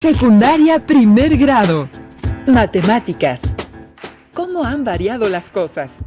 Secundaria primer grado. Matemáticas. ¿Cómo han variado las cosas?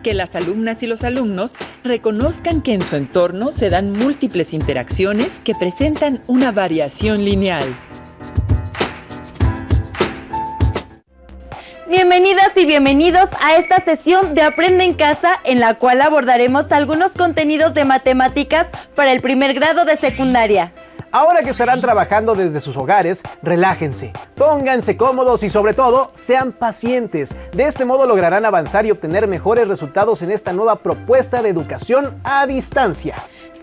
Que las alumnas y los alumnos reconozcan que en su entorno se dan múltiples interacciones que presentan una variación lineal. Bienvenidas y bienvenidos a esta sesión de Aprende en Casa, en la cual abordaremos algunos contenidos de matemáticas para el primer grado de secundaria. Ahora que estarán trabajando desde sus hogares, relájense, pónganse cómodos y sobre todo, sean pacientes. De este modo lograrán avanzar y obtener mejores resultados en esta nueva propuesta de educación a distancia.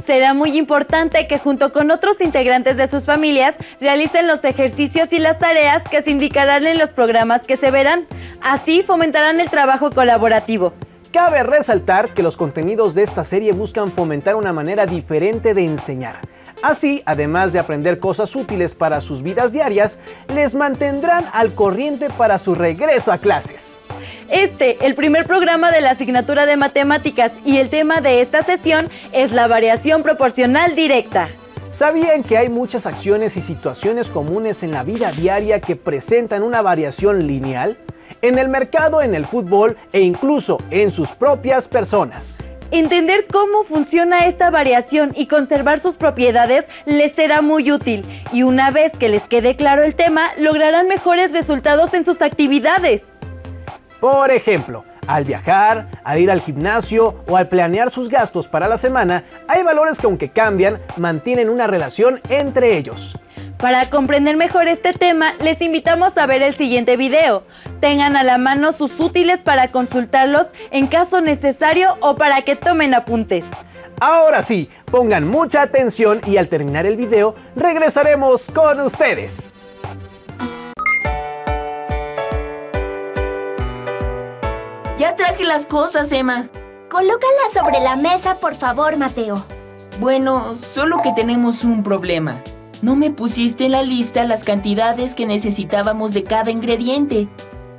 Será muy importante que junto con otros integrantes de sus familias realicen los ejercicios y las tareas que se indicarán en los programas que se verán. Así fomentarán el trabajo colaborativo. Cabe resaltar que los contenidos de esta serie buscan fomentar una manera diferente de enseñar. Así, además de aprender cosas útiles para sus vidas diarias, les mantendrán al corriente para su regreso a clases. El primer programa de la asignatura de matemáticas, y el tema de esta sesión es la variación proporcional directa. ¿Sabían que hay muchas acciones y situaciones comunes en la vida diaria que presentan una variación lineal? En el mercado, en el fútbol e incluso en sus propias personas. Entender cómo funciona esta variación y conservar sus propiedades les será muy útil, y una vez que les quede claro el tema, lograrán mejores resultados en sus actividades. Por ejemplo, al viajar, al ir al gimnasio o al planear sus gastos para la semana, hay valores que aunque cambian, mantienen una relación entre ellos. Para comprender mejor este tema, les invitamos a ver el siguiente video. Tengan a la mano sus útiles para consultarlos en caso necesario o para que tomen apuntes. Ahora sí, pongan mucha atención y al terminar el video, regresaremos con ustedes. Ya traje las cosas, Emma. Colócalas sobre la mesa, por favor, Mateo. Bueno, solo que tenemos un problema. No me pusiste en la lista las cantidades que necesitábamos de cada ingrediente.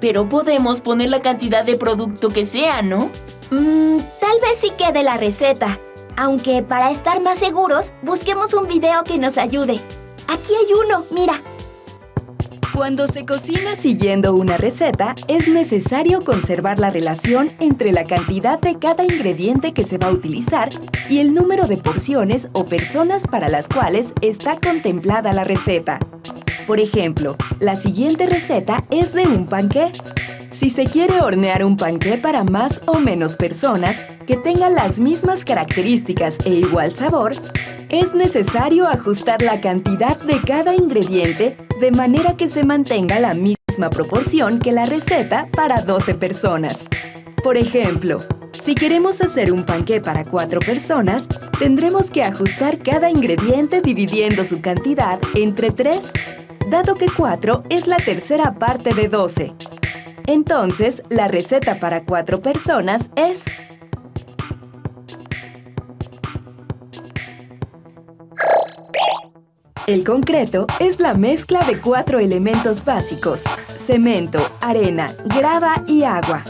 Pero podemos poner la cantidad de producto que sea, ¿no? Tal vez sí quede la receta. Aunque para estar más seguros, busquemos un video que nos ayude. Aquí hay uno, mira. Cuando se cocina siguiendo una receta, es necesario conservar la relación entre la cantidad de cada ingrediente que se va a utilizar y el número de porciones o personas para las cuales está contemplada la receta. Por ejemplo, la siguiente receta es de un panqué. Si se quiere hornear un panqué para más o menos personas que tengan las mismas características e igual sabor, es necesario ajustar la cantidad de cada ingrediente de manera que se mantenga la misma proporción que la receta para 12 personas. Por ejemplo, si queremos hacer un panqué para 4 personas, tendremos que ajustar cada ingrediente dividiendo su cantidad entre 3, dado que 4 es la tercera parte de 12. Entonces, la receta para 4 personas es... El concreto es la mezcla de 4 elementos básicos: cemento, arena, grava y agua.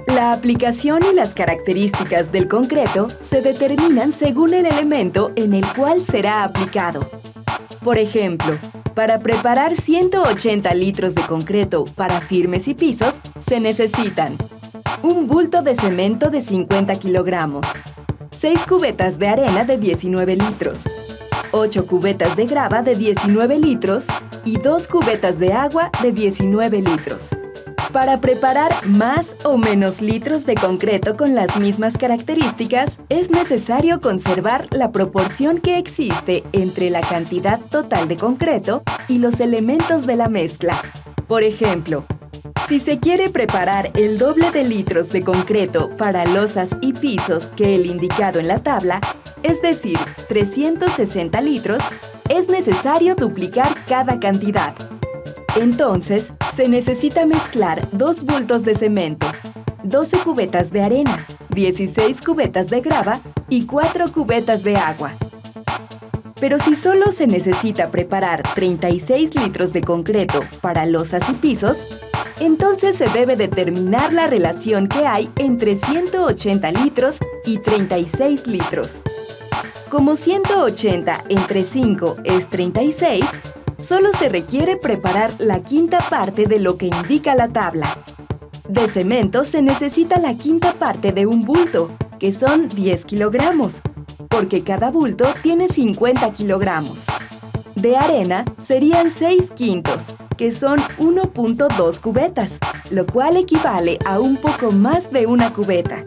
La aplicación y las características del concreto se determinan según el elemento en el cual será aplicado. Por ejemplo, para preparar 180 litros de concreto para firmes y pisos, se necesitan un bulto de cemento de 50 kilogramos, 6 cubetas de arena de 19 litros, 8 cubetas de grava de 19 litros y 2 cubetas de agua de 19 litros. Para preparar más o menos litros de concreto con las mismas características, es necesario conservar la proporción que existe entre la cantidad total de concreto y los elementos de la mezcla. Por ejemplo, si se quiere preparar el doble de litros de concreto para losas y pisos que el indicado en la tabla, es decir, 360 litros, es necesario duplicar cada cantidad. Entonces, se necesita mezclar 2 bultos de cemento, 12 cubetas de arena, 16 cubetas de grava y 4 cubetas de agua. Pero si solo se necesita preparar 36 litros de concreto para losas y pisos, entonces se debe determinar la relación que hay entre 180 litros y 36 litros. Como 180 entre 5 es 36, solo se requiere preparar la quinta parte de lo que indica la tabla. De cemento se necesita la quinta parte de un bulto, que son 10 kilogramos, porque cada bulto tiene 50 kilogramos. De arena serían 6 quintos, que son 1.2 cubetas, lo cual equivale a un poco más de una cubeta.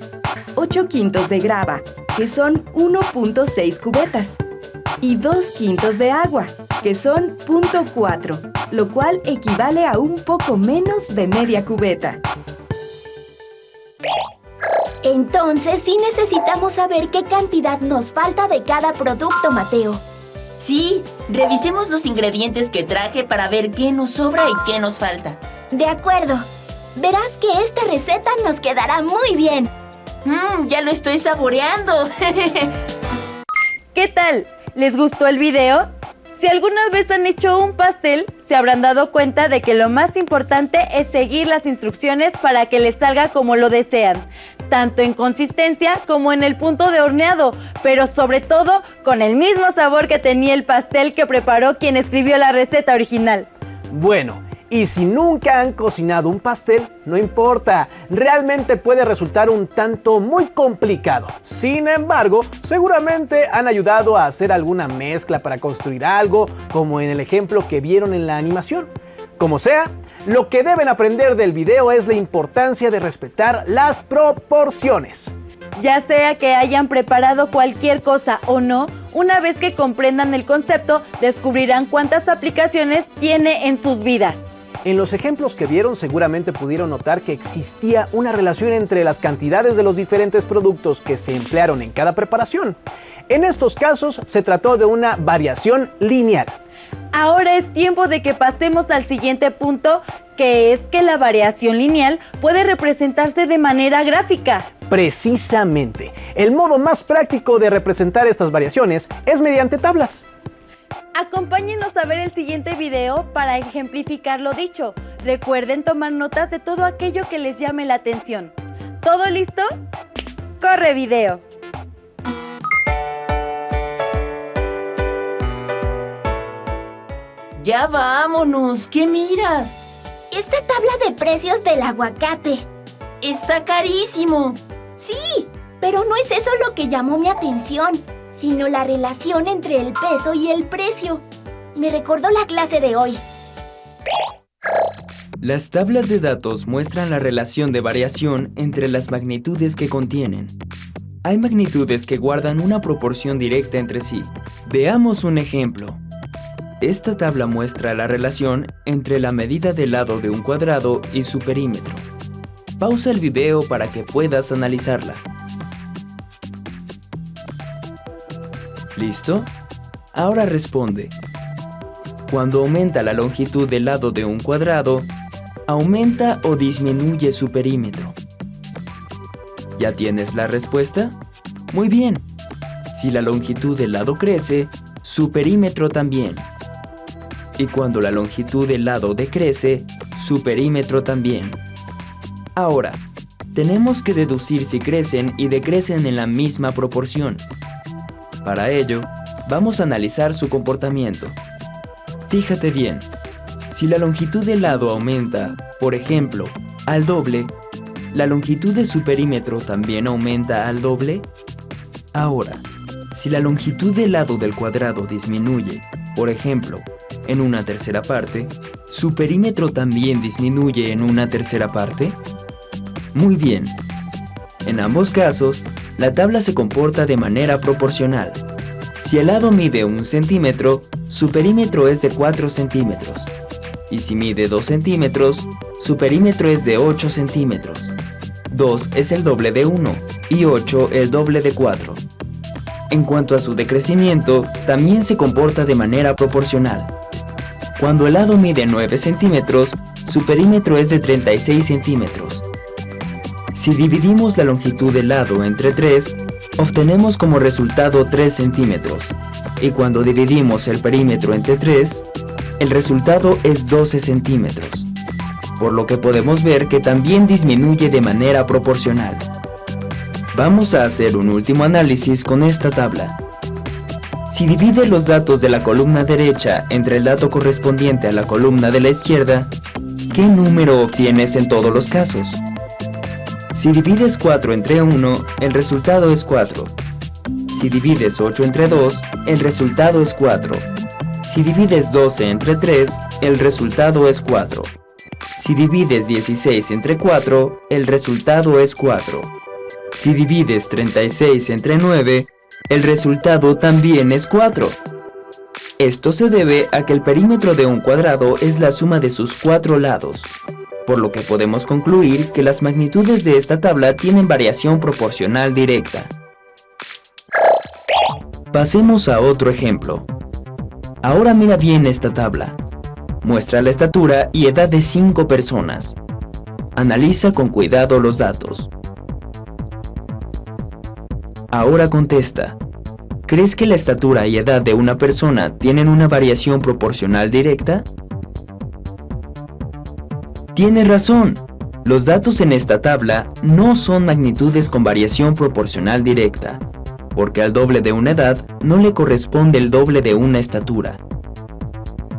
8 quintos de grava, que son 1.6 cubetas. Y 2 quintos de agua, que son 0.4, lo cual equivale a un poco menos de media cubeta. Entonces sí necesitamos saber qué cantidad nos falta de cada producto, Mateo. Sí, revisemos los ingredientes que traje para ver qué nos sobra y qué nos falta. De acuerdo. Verás que esta receta nos quedará muy bien. Ya lo estoy saboreando. ¿Qué tal? ¿Les gustó el video? Si alguna vez han hecho un pastel, se habrán dado cuenta de que lo más importante es seguir las instrucciones para que les salga como lo desean, tanto en consistencia como en el punto de horneado, pero sobre todo con el mismo sabor que tenía el pastel que preparó quien escribió la receta original. Bueno, y si nunca han cocinado un pastel, no importa, realmente puede resultar un tanto muy complicado. Sin embargo, seguramente han ayudado a hacer alguna mezcla para construir algo, como en el ejemplo que vieron en la animación. Como sea, lo que deben aprender del video es la importancia de respetar las proporciones. Ya sea que hayan preparado cualquier cosa o no, una vez que comprendan el concepto, descubrirán cuántas aplicaciones tiene en sus vidas. En los ejemplos que vieron seguramente pudieron notar que existía una relación entre las cantidades de los diferentes productos que se emplearon en cada preparación. En estos casos se trató de una variación lineal. Ahora es tiempo de que pasemos al siguiente punto, que es que la variación lineal puede representarse de manera gráfica. Precisamente, el modo más práctico de representar estas variaciones es mediante tablas. Acompáñenos a ver el siguiente video para ejemplificar lo dicho. Recuerden tomar notas de todo aquello que les llame la atención. ¿Todo listo? ¡Corre video! Ya vámonos, ¿qué miras? Esta tabla de precios del aguacate. Está carísimo. Sí, pero no es eso lo que llamó mi atención, sino la relación entre el peso y el precio. Me recordó la clase de hoy. Las tablas de datos muestran la relación de variación entre las magnitudes que contienen. Hay magnitudes que guardan una proporción directa entre sí. Veamos un ejemplo. Esta tabla muestra la relación entre la medida del lado de un cuadrado y su perímetro. Pausa el video para que puedas analizarla. ¿Listo? Ahora responde. Cuando aumenta la longitud del lado de un cuadrado, ¿aumenta o disminuye su perímetro? ¿Ya tienes la respuesta? Muy bien. Si la longitud del lado crece, su perímetro también. Y cuando la longitud del lado decrece, su perímetro también. Ahora, tenemos que deducir si crecen y decrecen en la misma proporción. Para ello, vamos a analizar su comportamiento. Fíjate bien, si la longitud del lado aumenta, por ejemplo, al doble, ¿la longitud de su perímetro también aumenta al doble? Ahora, si la longitud del lado del cuadrado disminuye, por ejemplo, en una tercera parte, ¿su perímetro también disminuye en una tercera parte? Muy bien. En ambos casos, la tabla se comporta de manera proporcional. Si el lado mide 1 centímetro, su perímetro es de 4 centímetros. Y si mide 2 centímetros, su perímetro es de 8 centímetros. 2 es el doble de 1 y 8 el doble de 4. En cuanto a su decrecimiento, también se comporta de manera proporcional. Cuando el lado mide 9 centímetros, su perímetro es de 36 centímetros. Si dividimos la longitud del lado entre 3, obtenemos como resultado 3 centímetros. Y cuando dividimos el perímetro entre 3, el resultado es 12 centímetros. Por lo que podemos ver que también disminuye de manera proporcional. Vamos a hacer un último análisis con esta tabla. Si divides los datos de la columna derecha entre el dato correspondiente a la columna de la izquierda, ¿qué número obtienes en todos los casos? Si divides 4 entre 1, el resultado es 4. Si divides 8 entre 2, el resultado es 4. Si divides 12 entre 3, el resultado es 4. Si divides 16 entre 4, el resultado es 4. Si divides 36 entre 9, el resultado también es 4. Esto se debe a que el perímetro de un cuadrado es la suma de sus 4 lados, por lo que podemos concluir que las magnitudes de esta tabla tienen variación proporcional directa. Pasemos a otro ejemplo. Ahora mira bien esta tabla. Muestra la estatura y edad de 5 personas. Analiza con cuidado los datos. Ahora contesta. ¿Crees que la estatura y edad de una persona tienen una variación proporcional directa? Tienes razón. Los datos en esta tabla no son magnitudes con variación proporcional directa, porque al doble de una edad no le corresponde el doble de una estatura.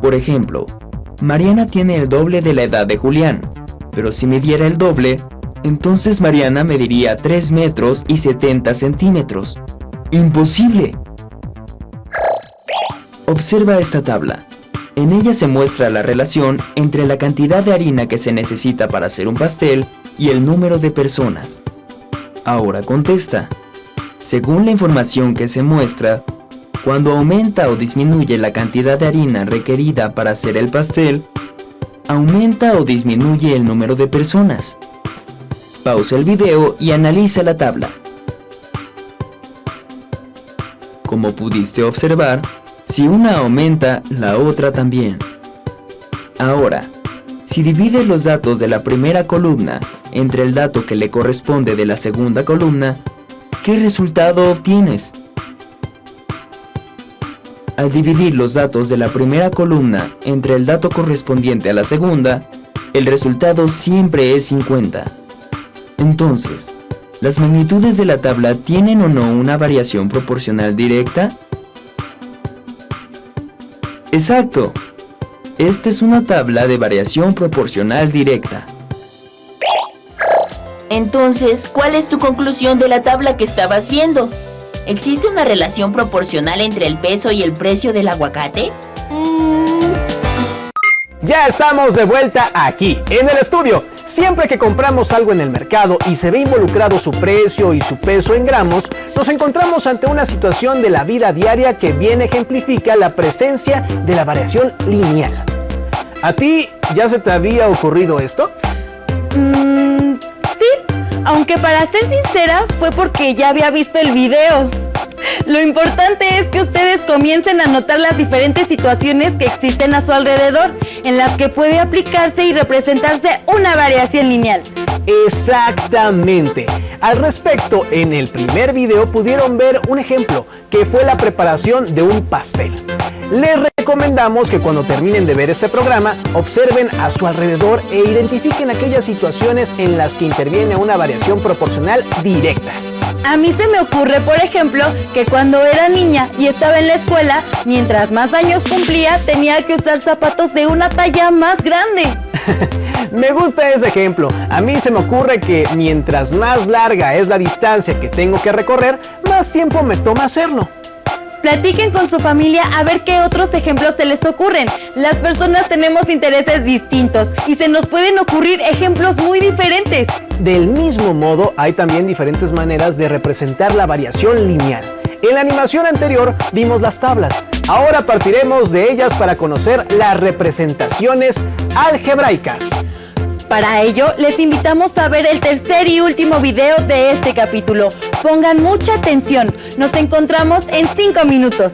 Por ejemplo, Mariana tiene el doble de la edad de Julián, pero si midiera el doble, entonces Mariana mediría 3 metros y 70 centímetros. ¡Imposible! Observa esta tabla. En ella se muestra la relación entre la cantidad de harina que se necesita para hacer un pastel y el número de personas. Ahora contesta. Según la información que se muestra, cuando aumenta o disminuye la cantidad de harina requerida para hacer el pastel, aumenta o disminuye el número de personas. Pausa el video y analiza la tabla. Como pudiste observar, si una aumenta, la otra también. Ahora, si divides los datos de la primera columna entre el dato que le corresponde de la segunda columna, ¿qué resultado obtienes? Al dividir los datos de la primera columna entre el dato correspondiente a la segunda, el resultado siempre es 50. Entonces, ¿las magnitudes de la tabla tienen o no una variación proporcional directa? ¡Exacto! Esta es una tabla de variación proporcional directa. Entonces, ¿cuál es tu conclusión de la tabla que estabas viendo? ¿Existe una relación proporcional entre el peso y el precio del aguacate? Ya estamos de vuelta aquí, en el estudio. Siempre que compramos algo en el mercado y se ve involucrado su precio y su peso en gramos, nos encontramos ante una situación de la vida diaria que bien ejemplifica la presencia de la variación lineal. ¿A ti ya se te había ocurrido esto? Sí, aunque para ser sincera fue porque ya había visto el video. Lo importante es que ustedes comiencen a notar las diferentes situaciones que existen a su alrededor, en las que puede aplicarse y representarse una variación lineal. Exactamente. Al respecto, en el primer video pudieron ver un ejemplo, que fue la preparación de un pastel. Les recomendamos que cuando terminen de ver este programa, observen a su alrededor e identifiquen aquellas situaciones en las que interviene una variación proporcional directa. A mí se me ocurre, por ejemplo, que cuando era niña y estaba en la escuela, mientras más años cumplía, tenía que usar zapatos de una talla más grande. Me gusta ese ejemplo. A mí se me ocurre que mientras más larga es la distancia que tengo que recorrer, más tiempo me toma hacerlo. Platiquen con su familia a ver qué otros ejemplos se les ocurren. Las personas tenemos intereses distintos y se nos pueden ocurrir ejemplos muy diferentes. Del mismo modo, hay también diferentes maneras de representar la variación lineal. En la animación anterior vimos las tablas. Ahora partiremos de ellas para conocer las representaciones algebraicas. Para ello, les invitamos a ver el tercer y último video de este capítulo. Pongan mucha atención. Nos encontramos en 5 minutos.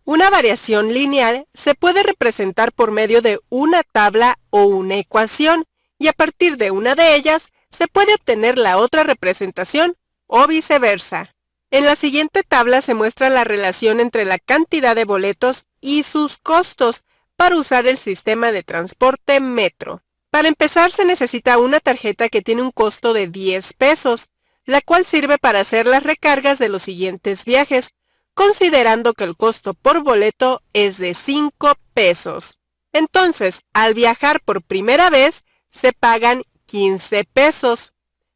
Una variación lineal se puede representar por medio de una tabla o una ecuación, y a partir de una de ellas se puede obtener la otra representación o viceversa. En la siguiente tabla se muestra la relación entre la cantidad de boletos y sus costos para usar el sistema de transporte metro. Para empezar se necesita una tarjeta que tiene un costo de 10 pesos. la cual sirve para hacer las recargas de los siguientes viajes, considerando que el costo por boleto es de 5 pesos. Entonces, al viajar por primera vez, se pagan 15 pesos.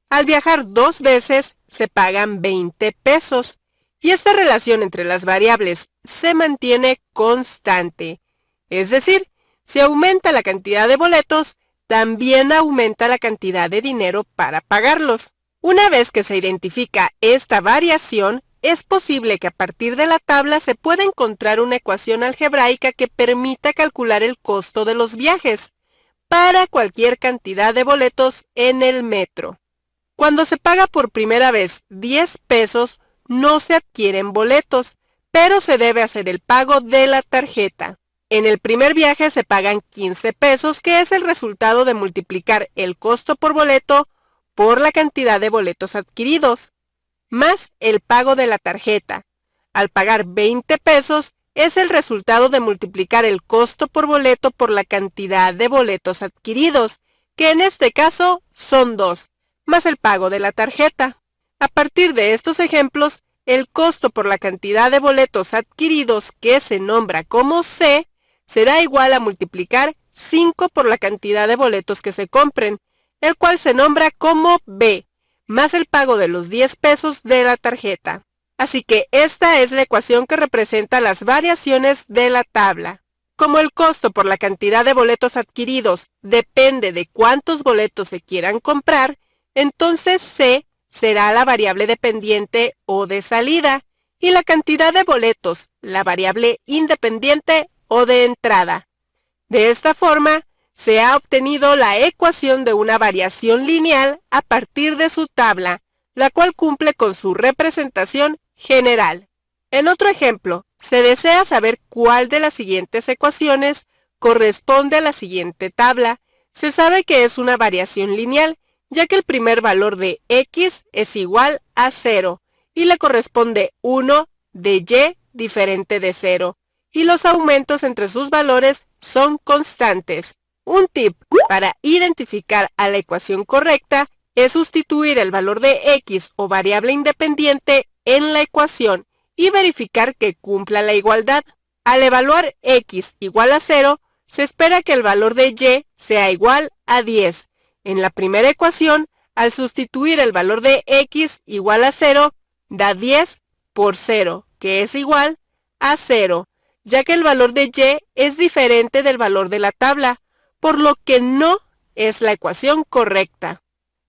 Al viajar 2 veces, se pagan 20 pesos. Y esta relación entre las variables se mantiene constante. Es decir, si aumenta la cantidad de boletos, también aumenta la cantidad de dinero para pagarlos. Una vez que se identifica esta variación, es posible que a partir de la tabla se pueda encontrar una ecuación algebraica que permita calcular el costo de los viajes para cualquier cantidad de boletos en el metro. Cuando se paga por primera vez 10 pesos, no se adquieren boletos, pero se debe hacer el pago de la tarjeta. En el primer viaje se pagan 15 pesos, que es el resultado de multiplicar el costo por boleto por la cantidad de boletos adquiridos, más el pago de la tarjeta. Al pagar 20 pesos, es el resultado de multiplicar el costo por boleto por la cantidad de boletos adquiridos, que en este caso son 2, más el pago de la tarjeta. A partir de estos ejemplos, el costo por la cantidad de boletos adquiridos, que se nombra como C, será igual a multiplicar 5 por la cantidad de boletos que se compren, el cual se nombra como B, más el pago de los 10 pesos de la tarjeta. Así que esta es la ecuación que representa las variaciones de la tabla. Como el costo por la cantidad de boletos adquiridos depende de cuántos boletos se quieran comprar, entonces C será la variable dependiente o de salida, y la cantidad de boletos, la variable independiente o de entrada. De esta forma, se ha obtenido la ecuación de una variación lineal a partir de su tabla, la cual cumple con su representación general. En otro ejemplo, se desea saber cuál de las siguientes ecuaciones corresponde a la siguiente tabla. Se sabe que es una variación lineal, ya que el primer valor de x es igual a 0, y le corresponde 1 de y diferente de 0, y los aumentos entre sus valores son constantes. Un tip para identificar a la ecuación correcta es sustituir el valor de x o variable independiente en la ecuación y verificar que cumpla la igualdad. Al evaluar x igual a 0, se espera que el valor de y sea igual a 10. En la primera ecuación, al sustituir el valor de x igual a 0, da 10 por 0, que es igual a 0, ya que el valor de y es diferente del valor de la tabla, por lo que no es la ecuación correcta.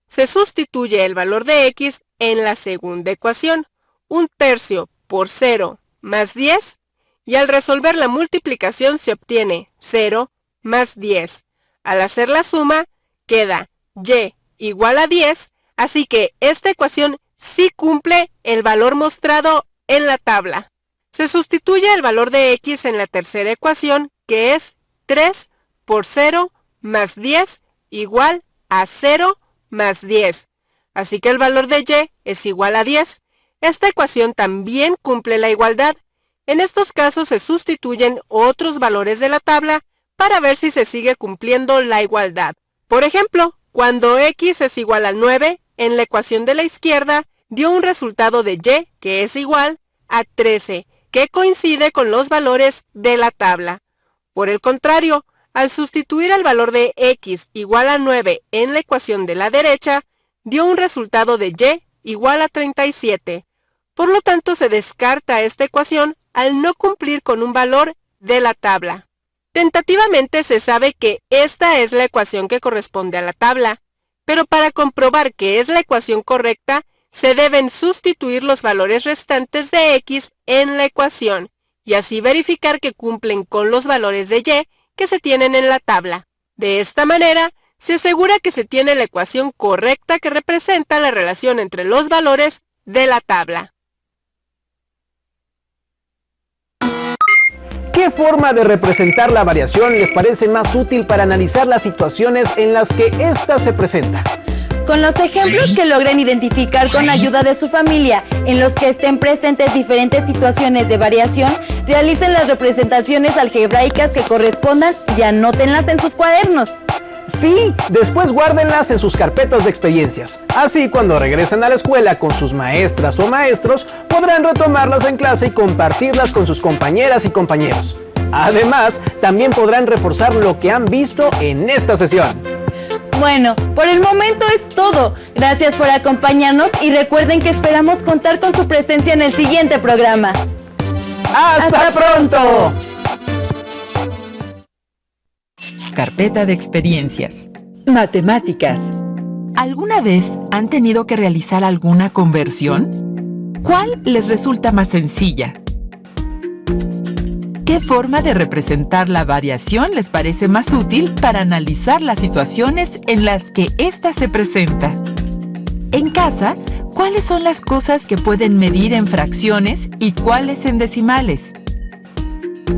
Se sustituye el valor de x en la segunda ecuación, 1/3 por 0 más 10, y al resolver la multiplicación se obtiene 0 más 10. Al hacer la suma, queda y igual a 10, así que esta ecuación sí cumple el valor mostrado en la tabla. Se sustituye el valor de x en la tercera ecuación, que es 3 por 0 más 10 igual a 0 más 10. Así que el valor de y es igual a 10. Esta ecuación también cumple la igualdad. En estos casos se sustituyen otros valores de la tabla para ver si se sigue cumpliendo la igualdad. Por ejemplo, cuando x es igual a 9, en la ecuación de la izquierda dio un resultado de y que es igual a 13, que coincide con los valores de la tabla. Por el contrario, al sustituir el valor de x igual a 9 en la ecuación de la derecha, dio un resultado de y igual a 37. Por lo tanto, se descarta esta ecuación al no cumplir con un valor de la tabla. Tentativamente se sabe que esta es la ecuación que corresponde a la tabla, pero para comprobar que es la ecuación correcta, se deben sustituir los valores restantes de x en la ecuación, y así verificar que cumplen con los valores de y que se tienen en la tabla. De esta manera, se asegura que se tiene la ecuación correcta que representa la relación entre los valores de la tabla. ¿Qué forma de representar la variación les parece más útil para analizar las situaciones en las que ésta se presenta? Con los ejemplos que logren identificar con ayuda de su familia, en los que estén presentes diferentes situaciones de variación, realicen las representaciones algebraicas que correspondan y anótenlas en sus cuadernos. Sí, después guárdenlas en sus carpetas de experiencias. Así, cuando regresen a la escuela con sus maestras o maestros, podrán retomarlas en clase y compartirlas con sus compañeras y compañeros. Además, también podrán reforzar lo que han visto en esta sesión. Bueno, por el momento es todo. Gracias por acompañarnos y recuerden que esperamos contar con su presencia en el siguiente programa. ¡Hasta pronto! Carpeta de experiencias. Matemáticas. ¿Alguna vez han tenido que realizar alguna conversión? ¿Cuál les resulta más sencilla? ¿Qué forma de representar la variación les parece más útil para analizar las situaciones en las que ésta se presenta? En casa, ¿cuáles son las cosas que pueden medir en fracciones y cuáles en decimales?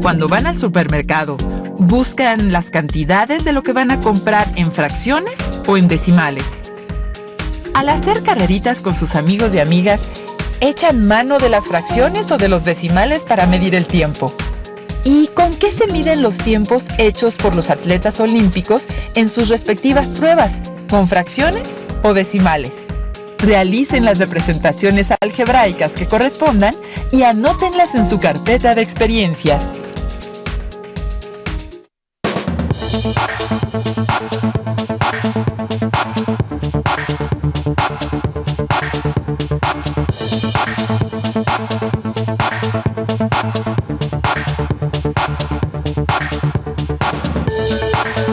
Cuando van al supermercado, ¿buscan las cantidades de lo que van a comprar en fracciones o en decimales? Al hacer carreritas con sus amigos y amigas, ¿echan mano de las fracciones o de los decimales para medir el tiempo? ¿Y con qué se miden los tiempos hechos por los atletas olímpicos en sus respectivas pruebas? ¿Con fracciones o decimales? Realicen las representaciones algebraicas que correspondan y anótenlas en su carpeta de experiencias.